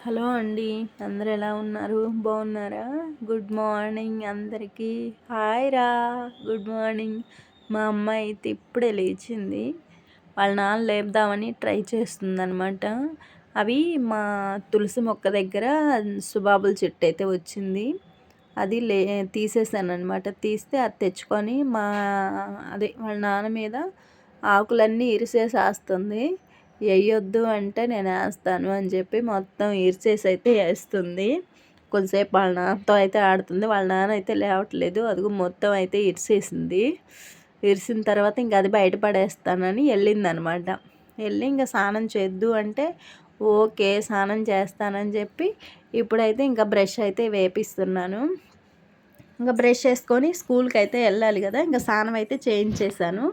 Hello అండి. అందరూ ఎలా ఉన్నారు? బాగున్నారా? గుడ్ మార్నింగ్ అందరికీ. హాయ్ రా. Good morning. మా అమ్మాయి అయితే ఇప్పుడే లేచింది. వాళ్ళ నాన్న లేపుదామని ట్రై చేస్తుందనమాట. అవి మా తులసి మొక్క దగ్గర సుబాబుల చెట్టు అయితే వచ్చింది. అది తీసేసానమాట. తీస్తే అది తెచ్చుకొని వాళ్ళ నాన్న మీద ఆకులన్నీ ఇరిసేసేస్తుంది. వేయొద్దు అంటే నేను వేస్తాను అని చెప్పి మొత్తం ఇరిచేసి అయితే వేస్తుంది. కొద్దిసేపు వాళ్ళ నాన్నతో అయితే ఆడుతుంది. వాళ్ళ నాన్న అయితే లేవట్లేదు. అదిగో మొత్తం అయితే ఇరిసేసింది. ఇరిసిన తర్వాత ఇంకా అది బయటపడేస్తానని వెళ్ళిందనమాట. వెళ్ళి ఇంకా స్నానం చేద్దు అంటే ఓకే స్నానం చేస్తానని చెప్పి ఇప్పుడైతే ఇంకా బ్రష్ అయితే వేపిస్తున్నాను. ఇంకా బ్రష్ చేసుకొని స్కూల్కి అయితే వెళ్ళాలి కదా. ఇంకా స్నానం అయితే చేయించేసాను.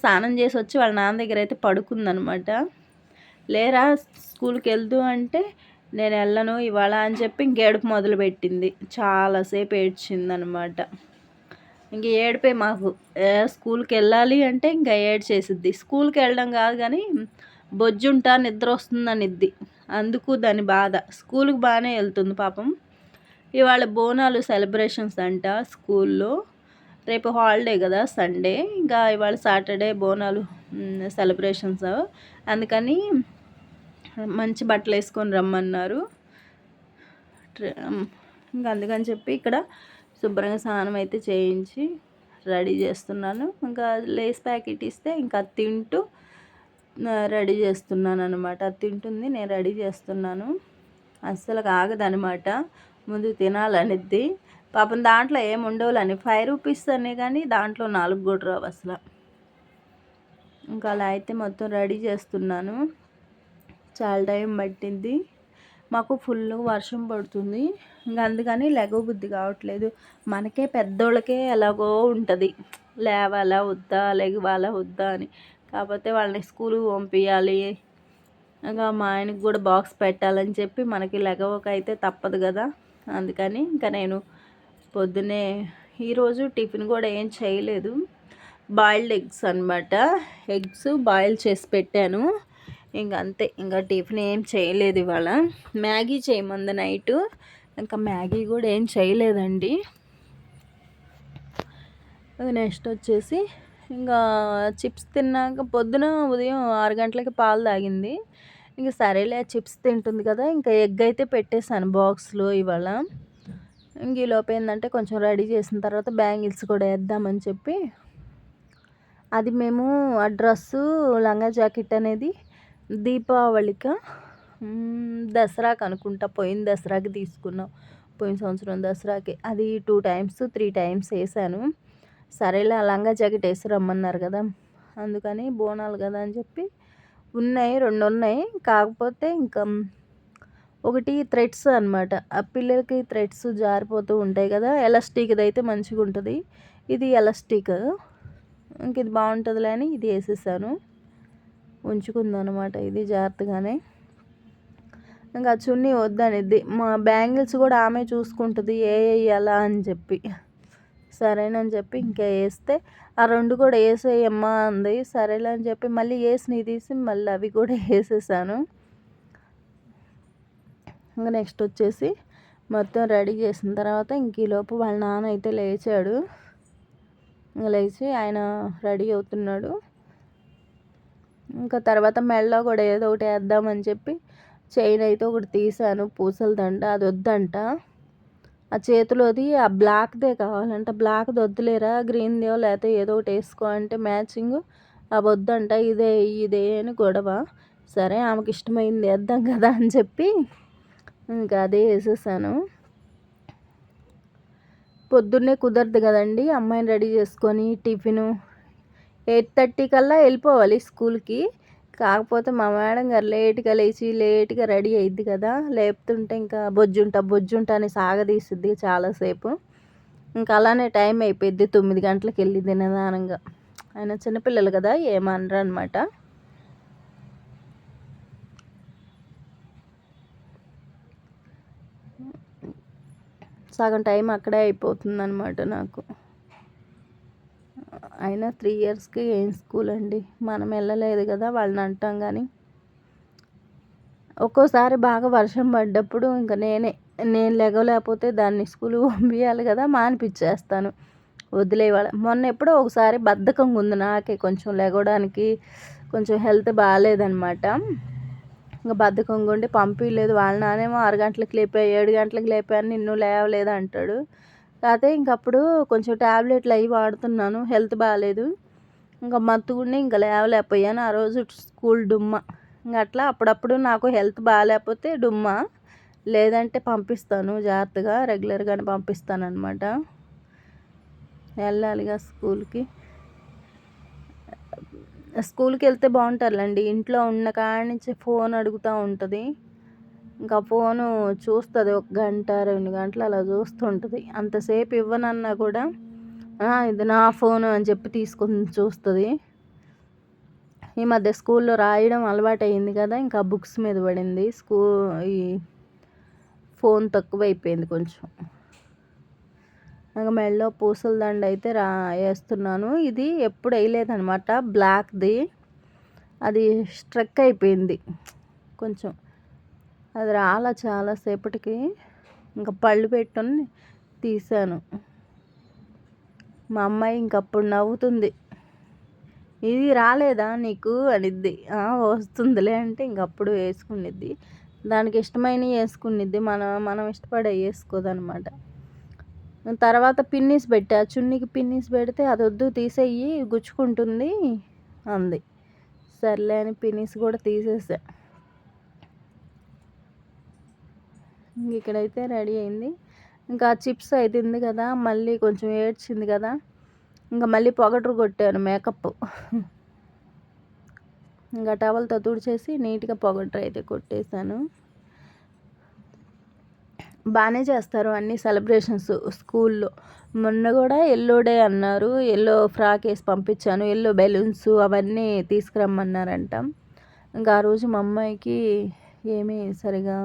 స్నానం చేసి వచ్చి వాళ్ళ నాన్న దగ్గర అయితే పడుకుందనమాట. లేరా స్కూల్కి వెళ్తూ అంటే నేను వెళ్ళను ఇవాళ అని చెప్పి ఇంకేడుపు మొదలుపెట్టింది. చాలాసేపు ఏడ్చిందనమాట. ఇంక ఏడిపే మాకు స్కూల్కి వెళ్ళాలి అంటే ఇంకా ఏడ్చేసిద్ది. స్కూల్కి వెళ్ళడం కాదు కానీ బొజ్జుంటా నిద్ర వస్తుందనిద్ది. అందుకు దాని బాధ. స్కూల్కి బాగానే వెళ్తుంది పాపం. ఇవాళ బోనాలు సెలబ్రేషన్స్ అంట స్కూల్లో. రేపు హాలిడే కదా సండే. ఇంకా ఇవాళ సాటర్డే బోనాలు సెలబ్రేషన్స్. అందుకని మంచి బట్టలు వేసుకొని రమ్మన్నారు. ఇంకా అందుకని చెప్పి ఇక్కడ శుభ్రంగా స్నానం అయితే చేయించి రెడీ చేస్తున్నాను. ఇంకా లేస్ ప్యాకెట్ ఇస్తే ఇంకా తింటూ రెడీ చేస్తున్నాను అనమాట. అది తింటుంది, నేను రెడీ చేస్తున్నాను. అస్సలు ఆగదనమాట. ముందు తినాలనిద్ది. పాపం దాంట్లో ఏమి ఉండవులని 5 రూపీస్ అనే కానీ దాంట్లో 4 కూడా రావు అసలు. ఇంకా అలా అయితే మొత్తం రెడీ చేస్తున్నాను. చాలా టైం పట్టింది. మాకు ఫుల్ వర్షం పడుతుంది. ఇంకా అందుకని బుద్ధి కావట్లేదు. మనకే పెద్దోళ్ళకే ఎలాగో ఉంటుంది లేవాలా వద్దా లెగవాలా వద్దా అని. కాకపోతే వాళ్ళని స్కూల్కి పంపించాలి. ఇంకా మా ఆయనకి కూడా బాక్స్ పెట్టాలని చెప్పి మనకి లెగవకైతే తప్పదు కదా. అందుకని ఇంకా నేను పొద్దున్నే ఈరోజు టిఫిన్ కూడా ఏం చేయలేదు. బాయిల్డ్ ఎగ్స్ అనమాట. ఎగ్స్ బాయిల్ చేసి పెట్టాను. ఇంకా అంతే. ఇంకా టిఫిన్ ఏం చేయలేదు ఇవాళ. మ్యాగీ చేయమంది నైటు. ఇంకా మ్యాగీ కూడా ఏం చేయలేదండి. నెక్స్ట్ వచ్చేసి ఇంకా చిప్స్ తిన్నాక పొద్దున ఉదయం 6 గంటలకి పాలు తాగింది. ఇంక సరేలే చిప్స్ తింటుంది కదా. ఇంకా ఎగ్ అయితే పెట్టేశాను బాక్స్లో ఇవాళ. ఇంక ఈలోపు ఏంటంటే కొంచెం రెడీ చేసిన తర్వాత బ్యాంగిల్స్ కూడా వేద్దామని చెప్పి అది మేము ఆ డ్రెస్సు లంగా జాకెట్ అనేది దీపావళిక దసరాకి అనుకుంటా, పోయిన దసరాకి తీసుకున్నాం. పోయిన సంవత్సరం దసరాకి అది 2 టైమ్స్ 3 టైమ్స్ వేసాను. సరేలే లంగా జాకెట్ వేసి రమ్మన్నారు కదా, అందుకని బోనాలు కదా అని చెప్పి ఉన్నాయి, 2 ఉన్నాయి. కాకపోతే ఇంకా ఒకటి థ్రెడ్స్ అనమాట. ఆ పిల్లలకి థ్రెడ్స్ జారిపోతూ ఉంటాయి కదా. ఎలాస్టిక్ది అయితే మంచిగా ఉంటుంది. ఇది ఎలాస్టిక్. ఇంక ఇది బాగుంటుందిలే అని ఇది వేసేసాను. ఉంచుకుందనమాట ఇది జాగ్రత్తగానే. ఇంకా చున్నీ వద్దనిద్ది. మా బ్యాంగిల్స్ కూడా ఆమె చూసుకుంటుంది ఏ వేయాలా అని చెప్పి. సరేనని చెప్పి ఇంకా వేస్తే ఆ 2 కూడా వేసేయమ్మా అంది. సరేలే అని చెప్పి మళ్ళీ వేసినవి తీసి మళ్ళీ అవి కూడా వేసేసాను. ఇంకా నెక్స్ట్ వచ్చేసి మొత్తం రెడీ చేసిన తర్వాత ఇంక ఈలోపు వాళ్ళ నాన్న అయితే లేచాడు. ఇంకా లేచి ఆయన రెడీ అవుతున్నాడు. ఇంకా తర్వాత మెడలో కూడా ఏదో ఒకటి వేద్దామని చెప్పి చైన్ అయితే ఒకటి తీసాను, పూసల దండ. అది వద్దంట. ఆ చేతిలోది ఆ బ్లాక్దే కావాలంట. బ్లాక్ది వద్దులేరా, గ్రీన్దో లేకపోతే ఏదో ఒకటి వేసుకో అంటే మ్యాచింగ్ అవి వద్దంట. ఇదే అని గొడవ. సరే ఆమెకి ఇష్టమైంది వేద్దాం కదా అని చెప్పి ఇంకా అదే వేసేసాను. పొద్దున్నే కుదరదు కదండి అమ్మాయిని రెడీ చేసుకొని టిఫిను 8:30 కల్లా వెళ్ళిపోవాలి స్కూల్కి. కాకపోతే మా మేడం గారు లేట్గా లేచి లేట్గా రెడీ అయ్యిద్ది కదా. లేపుతుంటే ఇంకా బొజ్జుంటా అని సాగదీసిద్ది చాలాసేపు. ఇంకా అలానే టైం అయిపోయింది. 9 గంటలకు వెళ్ళింది నిదానంగా. ఆయన చిన్నపిల్లలు కదా ఏమనరు అనమాట. సగం టైం అక్కడే అయిపోతుంది అనమాట నాకు. అయినా 3 ఇయర్స్కి ఏం స్కూల్ అండి. మనం వెళ్ళలేదు కదా, వాళ్ళని అంటాం కానీ ఒక్కోసారి బాగా వర్షం పడ్డప్పుడు ఇంకా నేను లెగవలేకపోతే దాన్ని స్కూల్‌కి పంపియాలి కదా! మానిపిచ్చేస్తాను. వదిలేవాళ్ళ. మొన్న ఎప్పుడో ఒకసారి బద్ధకంగా ఉంది నాకే కొంచెం లెగవడానికి కొంచెం హెల్త్ బాలేదనమాట. ఇంక బద్ధకంగా ఉండి పంపియలేదు. వాళ్ళ నాన్నేమో 6 గంటలకు లేపా, 7 గంటలకు లేపాను నిన్ను లేవలేదు అంటాడు. కాకపోతే ఇంకప్పుడు కొంచెం టాబ్లెట్లు అవి వాడుతున్నాను. హెల్త్ బాలేదు. ఇంక మత్తుగుండి ఇంక లేవలేకపోయాను. ఆ రోజు స్కూల్ డుమ్మ. ఇంక అట్లా అప్పుడప్పుడు నాకు హెల్త్ బాలేకపోతే డుమ్మ. లేదంటే పంపిస్తాను జాగ్రత్తగా. రెగ్యులర్‌గానే పంపిస్తాననమాట. వెళ్ళాలిగా స్కూల్‌కి. స్కూల్‌కెళ్తే బావుంటారులెండి. ఇంట్లో ఉన్న కాడి నుంచి ఫోన్ అడుగుతా ఉంటది. ఇంకా ఫోను చూస్తది. 1 గంట, 2 గంటలు అలా చూస్తుంటది. అంతసేపు ఇవ్వనన్నా కూడా ఇది నా ఫోను అని చెప్పి తీసుకొని చూస్తది. ఈ మధ్య స్కూల్‌లో రాయడం అలవాటయింది కదా! ఇంకా బుక్స్ మీద పడింది. ఈ ఫోన్ తక్కువైపోయింది కొంచెం. ఇంక మెడలో పూసల దండ అయితే ఏస్తున్నాను. ఇది ఎప్పుడు వేయలేదనమాట. బ్లాక్‌ది. అది స్ట్రక్ అయిపోయింది కొంచెం. అది చాలా సేపటికి ఇంక పళ్ళు పెట్టుకొని తీశాను. మా అమ్మాయి ఇంకప్పుడు నవ్వుతుంది. ఇది రాలేదా నీకు అనిద్ది. వస్తుందిలే అంటే ఇంకప్పుడు వేసుకునిద్ది. దానికి ఇష్టమైనవి వేసుకునిద్ది. మనం ఇష్టపడేవి వేసుకోదనమాట. తర్వాత పిన్నీస్ పెట్టా. చున్నీకి పిన్నీస్ పెడితే అదొద్దు తీసేయి గుచ్చుకుంటుంది అంది. సర్లే అని పిన్నీస్ కూడా తీసేసా. ఇక్కడైతే రెడీ అయింది. ఇంకా చిప్స్ అయితే ఉంది కదా, మళ్ళీ కొంచెం ఏడ్చింది కదా, ఇంకా మళ్ళీ పొగటరు కొట్టాను మేకప్. ఇంకా టవల్తో తుడిచేసి నీట్గా పొగటరు అయితే కొట్టేశాను. బాగానే చేస్తారు అన్ని సెలబ్రేషన్స్ స్కూల్లో. మొన్న కూడా ఎల్లో డే అన్నారు. ఎల్లో ఫ్రాక్ వేసి పంపించాను. ఎల్లో బెలూన్స్ అవన్నీ తీసుకురమ్మన్నారంట. ఇంకా ఆ రోజు మా అమ్మాయికి ఏమీ సరిగా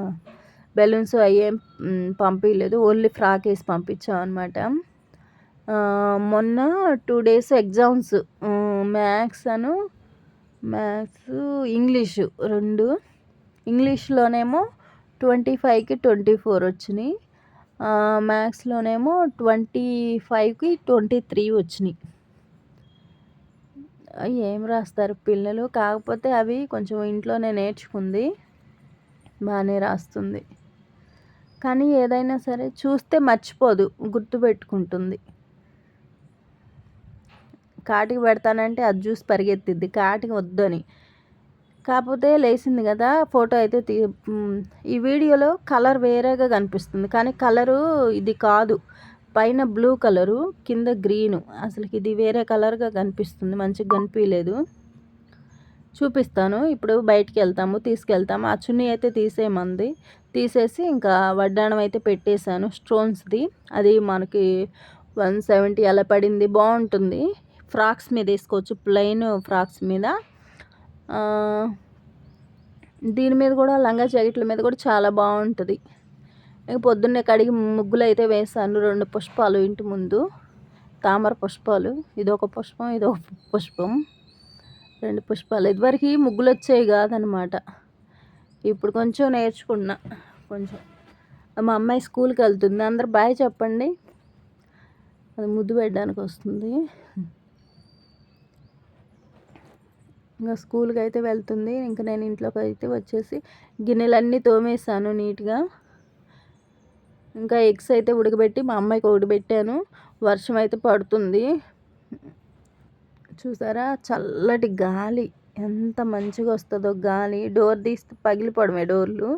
బెలూన్స్ అయ్యేం పంపించలేదు. ఓన్లీ ఫ్రాక్ వేసి పంపించాం అనమాట. మొన్న 2 days ఎగ్జామ్స్, మ్యాథ్స్, ఇంగ్లీషు 2. ఇంగ్లీష్లోనేమో 25కి 24 వచ్చినాయి. మ్యాథ్స్లోనేమో 25కి 23 వచ్చినాయి. ఏం రాస్తారు పిల్లలు. కాకపోతే అవి కొంచెం ఇంట్లోనే నేర్చుకుంది. బాగానే రాస్తుంది. కానీ ఏదైనా సరే చూస్తే మర్చిపోదు, గుర్తుపెట్టుకుంటుంది. కాటికి పెడతానంటే అది చూసి పరిగెత్తిద్ది కాటికి వద్దని. కాకపోతే లేచింది కదా, ఫోటో అయితే ఈ వీడియోలో కలర్ వేరేగా కనిపిస్తుంది. కానీ కలరు ఇది కాదు. పైన బ్లూ కలరు, కింద గ్రీను. అసలుకి ఇది వేరే కలర్గా కనిపిస్తుంది. మంచిగా కనిపించలేదు. చూపిస్తాను. ఇప్పుడు బయటికి తీసుకెళ్తాము. ఆ చున్నీ అయితే తీసేయమంది. తీసేసి ఇంకా వడ్డాణం అయితే పెట్టేశాను స్టోన్స్ది. అది మనకి 170 అలా పడింది. బాగుంటుంది. ఫ్రాక్స్ మీద వేసుకోవచ్చు, ప్లెయిన్ ఫ్రాక్స్ మీద. దీని మీద కూడా లంగా జాకెట్ల మీద కూడా చాలా బాగుంటుంది. పొద్దున్నే కడిగి ముగ్గులు అయితే వేసాను. 2 పుష్పాలు ఇంటి ముందు, తామర పుష్పాలు. ఇదొక పుష్పం, ఇదొక పుష్పం, 2 పుష్పాలు. ఇదివరకు ముగ్గులు వచ్చేవి కాదనమాట. ఇప్పుడు కొంచెం నేర్చుకున్నా. కొంచెం మా అమ్మాయి స్కూల్కి వెళ్తుంది. అందరు బాయ్ చెప్పండి. అది ముద్దు పెట్టడానికి వస్తుంది. ఇంకా స్కూల్కి అయితే వెళ్తుంది. ఇంకా నేను ఇంట్లోకి అయితే వచ్చేసి గిన్నెలన్నీ తోమేసాను నీట్గా. ఇంకా ఎగ్స్ అయితే ఉడకబెట్టి మా అమ్మాయికి ఉడకబెట్టాను. వర్షం అయితే పడుతుంది. చూసారా చల్లటి గాలి ఎంత మంచిగా వస్తుందో గాలి. డోర్ తీస్తే పగిలిపోవడమే డోర్లు,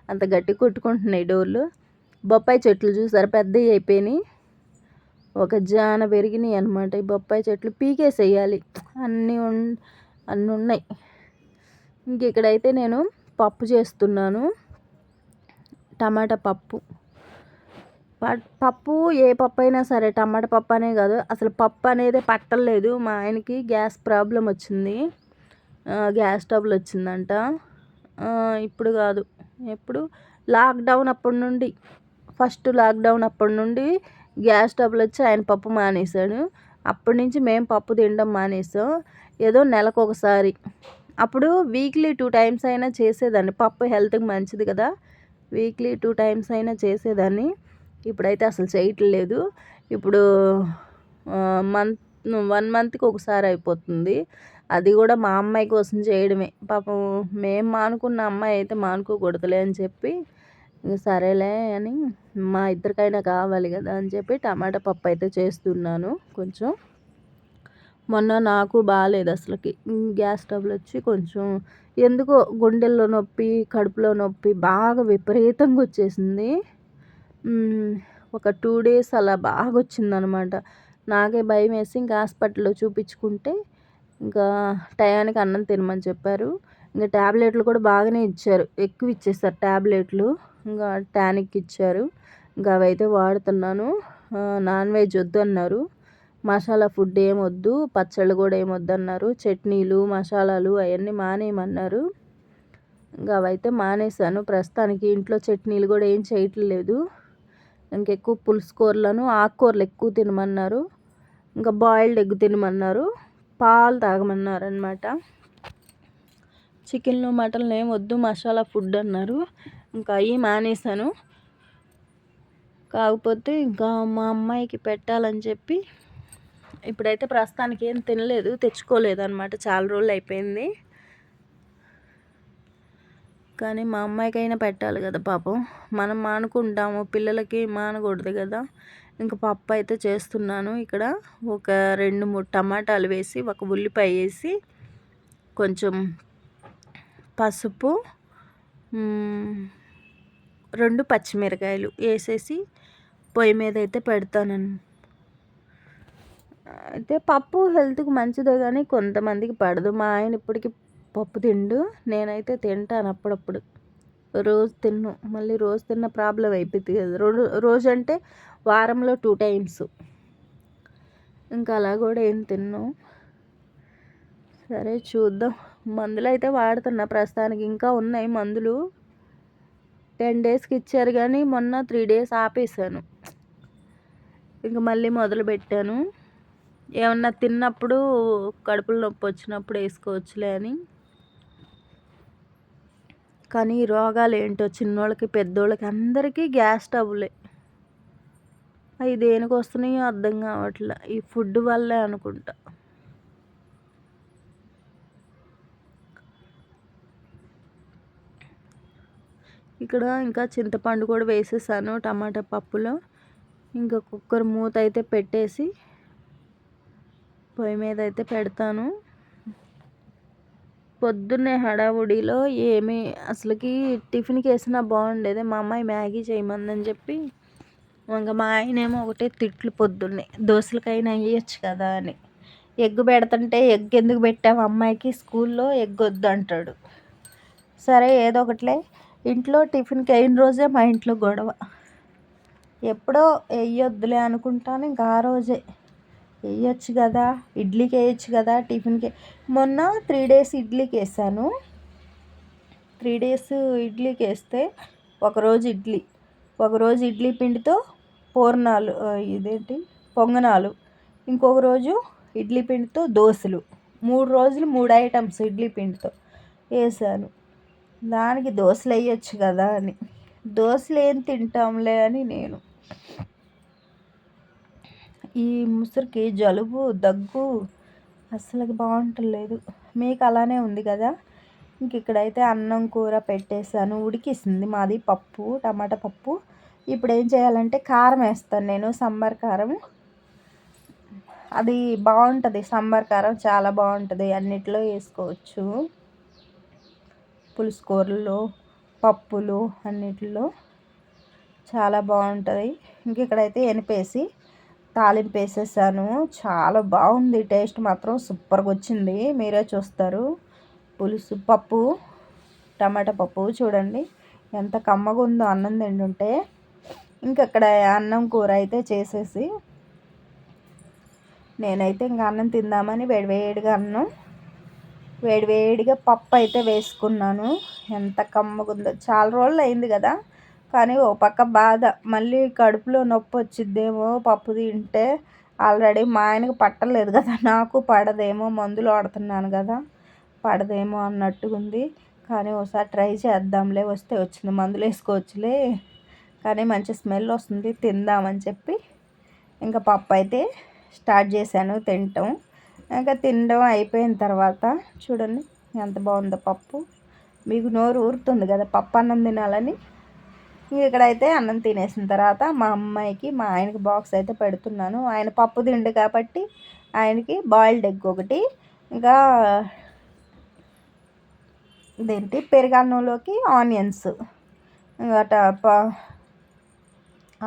అంత గట్టి కొట్టుకుంటున్నాయి డోర్లు. బొప్పాయి చెట్లు చూసారా పెద్దవి అయిపోయినాయి. ఒక జాన పెరిగినాయి అనమాట. ఈ బొప్పాయి చెట్లు పీకేసేయాలి. అన్నీ ఉన్నాయి. ఇంక ఇక్కడైతే నేను పప్పు చేస్తున్నాను. టమాటా పప్పు. పప్పు ఏ పప్పు అయినా సరే, టమాటా పప్పు అనే కాదు, అసలు పప్పు అనేది పట్టలేదు. మా ఆయనకి గ్యాస్ ప్రాబ్లం వచ్చింది. గ్యాస్ ట్రబుల్ వచ్చిందంట. ఇప్పుడు కాదు, ఎప్పుడు లాక్డౌన్ అప్పటి నుండి, ఫస్ట్ లాక్డౌన్ అప్పటి నుండి గ్యాస్ ట్రబుల్ వచ్చి ఆయన పప్పు మానేశాడు. అప్పటి నుంచి మేము పప్పు తినడం మానేసాం. ఏదో నెలకు ఒకసారి అప్పుడు వీక్లీ 2 టైమ్స్ అయినా చేసేదాన్ని. పప్పు హెల్త్‌కి మంచిది కదా! వీక్లీ 2 టైమ్స్ అయినా చేసేదాన్ని. ఇప్పుడైతే అసలు చేయట్లేదు. ఇప్పుడు మంత్ 1 మంత్‌కి ఒకసారి అయిపోతుంది. అది కూడా మా అమ్మాయి కోసం చేయడమే. పాపం మేము మానుకున్న అమ్మాయి అయితే మానుకోకూడదులే అని చెప్పి, ఇంక సరేలే అని మా ఇద్దరికైనా కావాలి కదా అని చెప్పి టమాటా పప్పు అయితే చేస్తున్నాను కొంచెం. మొన్న నాకు బాగాలేదు అసలుకి. గ్యాస్ ట్రబుల్ వచ్చి కొంచెం ఎందుకో గుండెల్లో నొప్పి, కడుపులో నొప్పి బాగా విపరీతంగా వచ్చేసింది. ఒక 2 డేస్ అలా బాగా వచ్చిందనమాట. నాకే భయం వేసి ఇంకా హాస్పిటల్లో చూపించుకుంటే ఇంకా టయానికి అన్నం తినమని చెప్పారు. ఇంకా ట్యాబ్లెట్లు కూడా బాగానే ఇచ్చారు. ఎక్కువ ఇచ్చేసారు ట్యాబ్లెట్లు. ఇంకా టానిక్ ఇచ్చారు. ఇంకా అవైతే వాడుతున్నాను. నాన్ వెజ్ వద్దు అన్నారు. మసాలా ఫుడ్ ఏమొద్దు, పచ్చళ్ళు కూడా ఏమొద్దన్నారు. చట్నీలు, మసాలాలు అవన్నీ మానేయమన్నారు. ఇంకా అవైతే మానేశాను ప్రస్తుతానికి. ఇంట్లో చట్నీలు కూడా ఏం చేయట్లేదు. ఇంకెక్కువ పులుసు కూరలను, ఆకుకూరలు ఎక్కువ తినమన్నారు. ఇంకా బాయిల్డ్ ఎగ్ తినమన్నారు. పాలు తాగమన్నారు అనమాట. చికెన్లు, మటన్లు ఏం వద్దు, మసాలా ఫుడ్ అన్నారు. ఇంకా అవి మానేశాను. కాకపోతే ఇంకా మా అమ్మాయికి పెట్టాలని చెప్పి ఇప్పుడైతే ప్రస్తుతానికి ఏం తినలేదు, తెచ్చుకోలేదు అనమాట. చాలా రోజులు అయిపోయింది. కానీ మా అమ్మాయికైనా పెట్టాలి కదా పాపం. మనం మానుకుంటాము, పిల్లలకి మానకూడదు కదా. ఇంకా పప్పు అయితే చేస్తున్నాను. ఇక్కడ ఒక 2-3 టమాటాలు వేసి, ఒక ఉల్లిపాయ వేసి, కొంచెం పసుపు, 2 పచ్చిమిరకాయలు వేసేసి పొయ్యి మీద అయితే పెడతానని. అయితే పప్పు హెల్త్కి మంచిదే కానీ కొంతమందికి పడదు. మా ఆయన ఇప్పటికీ పప్పు తిండు. నేనైతే తింటాను అప్పుడప్పుడు. రోజు తిన్ను. మళ్ళీ రోజు తిన్న ప్రాబ్లం అయిపోతుంది కదా. రోజు అంటే వారంలో 2 టైమ్స్. ఇంకా అలా కూడా ఏం తిన్ను. సరే చూద్దాం. మందులు అయితే వాడుతున్నా ప్రస్తుతానికి. ఇంకా ఉన్నాయి మందులు. 10 డేస్కి ఇచ్చారు కానీ మొన్న 3 డేస్ ఆపేసాను. ఇంక మళ్ళీ మొదలు పెట్టాను. ఏమన్నా తిన్నప్పుడు కడుపులో నొప్పి వచ్చినప్పుడు వేసుకోవచ్చులే అని. కానీ ఈ రోగాలు ఏంటో చిన్నోళ్ళకి, పెద్దోళ్ళకి అందరికీ గ్యాస్ ట్రబులే. అవి దేనికి వస్తున్నాయో అర్థం కావట్లే. ఈ ఫుడ్ వల్లే అనుకుంటా. ఇక్కడ ఇంకా చింతపండు కూడా వేసేసాను టమాటా పప్పులో. ఇంకా కుక్కర్ మూత అయితే పెట్టేసి పొయ్యి మీద అయితే పెడతాను. పొద్దున్నే హడావుడిలో ఏమీ అసలుకి టిఫిన్కి వేసినా బాగుండేది. మా అమ్మాయి మ్యాగీ చేయమందని చెప్పి ఇంకా మా ఆయనేమో ఒకటే తిట్లు పొద్దున్నే, దోశలకైనా వేయచ్చు కదా అని. ఎగ్ పెడుతుంటే ఎగ్ ఎందుకు పెట్టావు అమ్మాయికి, స్కూల్లో ఎగ్ వద్దు అంటాడు. సరే ఏదో ఒకటిలే. ఇంట్లో టిఫిన్కి అయిన రోజే మా ఇంట్లో గొడవ. ఎప్పుడో వేయొద్దులే అనుకుంటాను. ఇంకా ఆ రోజే వేయచ్చు కదా, ఇడ్లీకి వేయచ్చు కదా, టిఫిన్కి. మొన్న 3 డేస్ ఇడ్లీకి వేసాను. 3 డేస్ ఇడ్లీకి వేస్తే ఒకరోజు ఇడ్లీ, ఒకరోజు ఇడ్లీ పిండితో పూర్ణాలు, పొంగనాలు, ఇంకొక రోజు ఇడ్లీ పిండితో దోశలు. 3 రోజులు 3 ఐటమ్స్ ఇడ్లీ పిండితో వేసాను. దానికి దోశలు వేయచ్చు కదా అని. దోశలు ఏం తింటాంలే అని నేను. ఈ ముసరికి జలుబు, దగ్గు అస్సలు బాగుంటలేదు. మీకు అలానే ఉంది కదా. ఇంక ఇక్కడైతే అన్నం కూర పెట్టేశాను. ఉడికిస్తుంది మాది పప్పు, టమాటా పప్పు. ఇప్పుడు ఏం చేయాలంటే కారం వేస్తాను నేను, సాంబార్ కారం. అది బాగుంటుంది. సాంబార్ కారం చాలా బాగుంటుంది. అన్నిట్లో వేసుకోవచ్చు. పులుసు కూరల్లో, పప్పులు అన్నిటిలో చాలా బాగుంటుంది. ఇంక ఇక్కడైతే ఎనిపేసి తాలింపు వేసేసాను. చాలా బాగుంది. టేస్ట్ మాత్రం సూపర్గా వచ్చింది. మీరే చూస్తారు. పులుసు పప్పు, టమాటా పప్పు చూడండి ఎంత కమ్మగా ఉందో అన్నం తింటుంటే. ఇంకక్కడ అన్నం కూర అయితే చేసేసి నేనైతే ఇంకా అన్నం తిందామని వేడివేడిగా పప్పు అయితే వేసుకున్నాను. ఎంత కమ్మగా ఉందో. చాలా రోజులు అయింది కదా. కానీ ఓ పక్క బాధ, మళ్ళీ కడుపులో నొప్పి వచ్చిద్దేమో పప్పు తింటే. ఆల్రెడీ మా ఆయనకు పట్టలేదు కదా, నాకు పడదేమో, మందులు వాడుతున్నాను కదా. పడదేమో అన్నట్టుగా ఉంది. కానీ ఒకసారి ట్రై చేద్దాంలే, వస్తే వచ్చింది, మందులు వేసుకోవచ్చులే, కానీ మంచి స్మెల్ వస్తుంది, తిందామని చెప్పి ఇంకా పప్పు అయితే స్టార్ట్ చేశాను తినటం. ఇంకా తినడం అయిపోయిన తర్వాత చూడండి ఎంత బాగుందో పప్పు. మీకు నోరు ఊరుతుంది కదా పప్పు అన్నం తినాలని. ఇక్కడైతే అన్నం తినేసిన తర్వాత మా అమ్మాయికి మా ఆయనకి బాక్స్ అయితే పెడుతున్నాను. ఆయన పప్పు తిండు కాబట్టి ఆయనకి బాయిల్డ్ ఎగ్ ఒకటి, ఇంకా ఇదేంటి పెరుగన్నంలోకి ఆనియన్స్, ఇంకా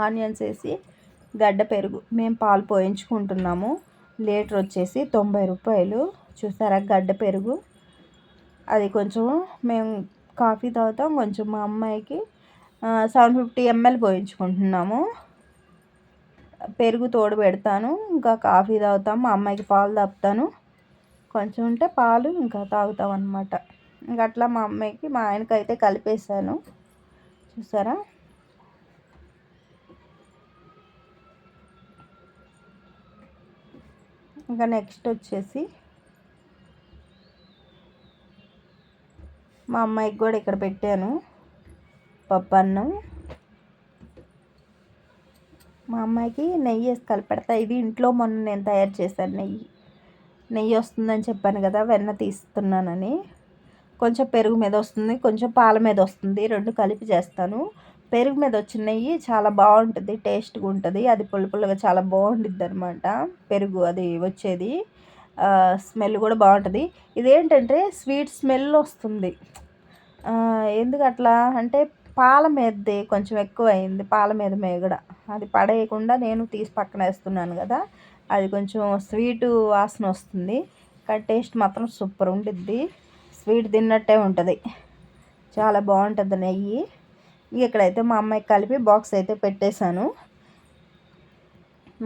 ఆనియన్స్ వేసి గడ్డ పెరుగు. మేము పాలు పోయించుకుంటున్నాము. లీటర్ వచ్చేసి 90 రూపాయలు. చూసారా గడ్డ పెరుగు. అది కొంచెం మేము కాఫీ తాగుతాం, కొంచెం మా అమ్మాయికి 750 ml పోయించుకుంటున్నాము. పెరుగు తోడు పెడతాను, ఇంకా కాఫీ తాగుతాం, మా అమ్మాయికి పాలు తాపుతాను, కొంచెం ఉంటే పాలు ఇంకా తాగుతాం అన్నమాట. ఇంకా అట్లా మా అమ్మాయికి మా ఆయనకి అయితే కలిపేసాను. చూసారా ఇంకా నెక్స్ట్ వచ్చేసి మా అమ్మాయికి కూడా ఇక్కడ పెట్టాను పప్పు అన్నం. మా అమ్మాయికి నెయ్యి వేసి కలిపెడతా. ఇది ఇంట్లో మొన్న నేను తయారు చేశాను. నెయ్యి వస్తుందని చెప్పాను కదా, వెన్న తీస్తున్నానని. కొంచెం పెరుగు మీద వస్తుంది, కొంచెం పాల మీద వస్తుంది, రెండు కలిపి చేస్తాను. పెరుగు మీద వచ్చిన నెయ్యి చాలా బాగుంటుంది, టేస్ట్గా ఉంటుంది. అది పుల్లగా చాలా బాగుంటుంది అనమాట. పెరుగు అది వచ్చేది స్మెల్ కూడా బాగుంటుంది. ఇదేంటంటే స్వీట్ స్మెల్ వస్తుంది. ఎందుకు అట్లా అంటే పాల మీదది కొంచెం ఎక్కువ అయింది, పాల మీద మేగడ. అది పడేయకుండా నేను తీసి పక్కన వేస్తున్నాను కదా, అది కొంచెం స్వీటు వాసన వస్తుంది. కానీ టేస్ట్ మాత్రం సూపర్ ఉండిద్ది, స్వీట్ తిన్నట్టే ఉంటుంది, చాలా బాగుంటుంది నెయ్యి. ఇక్కడైతే మా అమ్మాయికి కలిపి బాక్స్ అయితే పెట్టేశాను.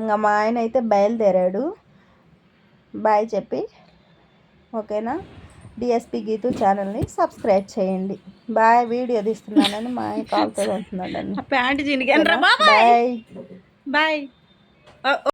ఇంకా మా ఆయన అయితే బయలుదేరాడు. బాయ్ చెప్పి ఓకేనా. డిఎస్పి గీతు ఛానల్ని సబ్స్క్రైబ్ చేయండి. బాయ్. వీడియో తీస్తున్నానని మా ఆయన కాల్తో ఉంటున్నాడు. Bye bye.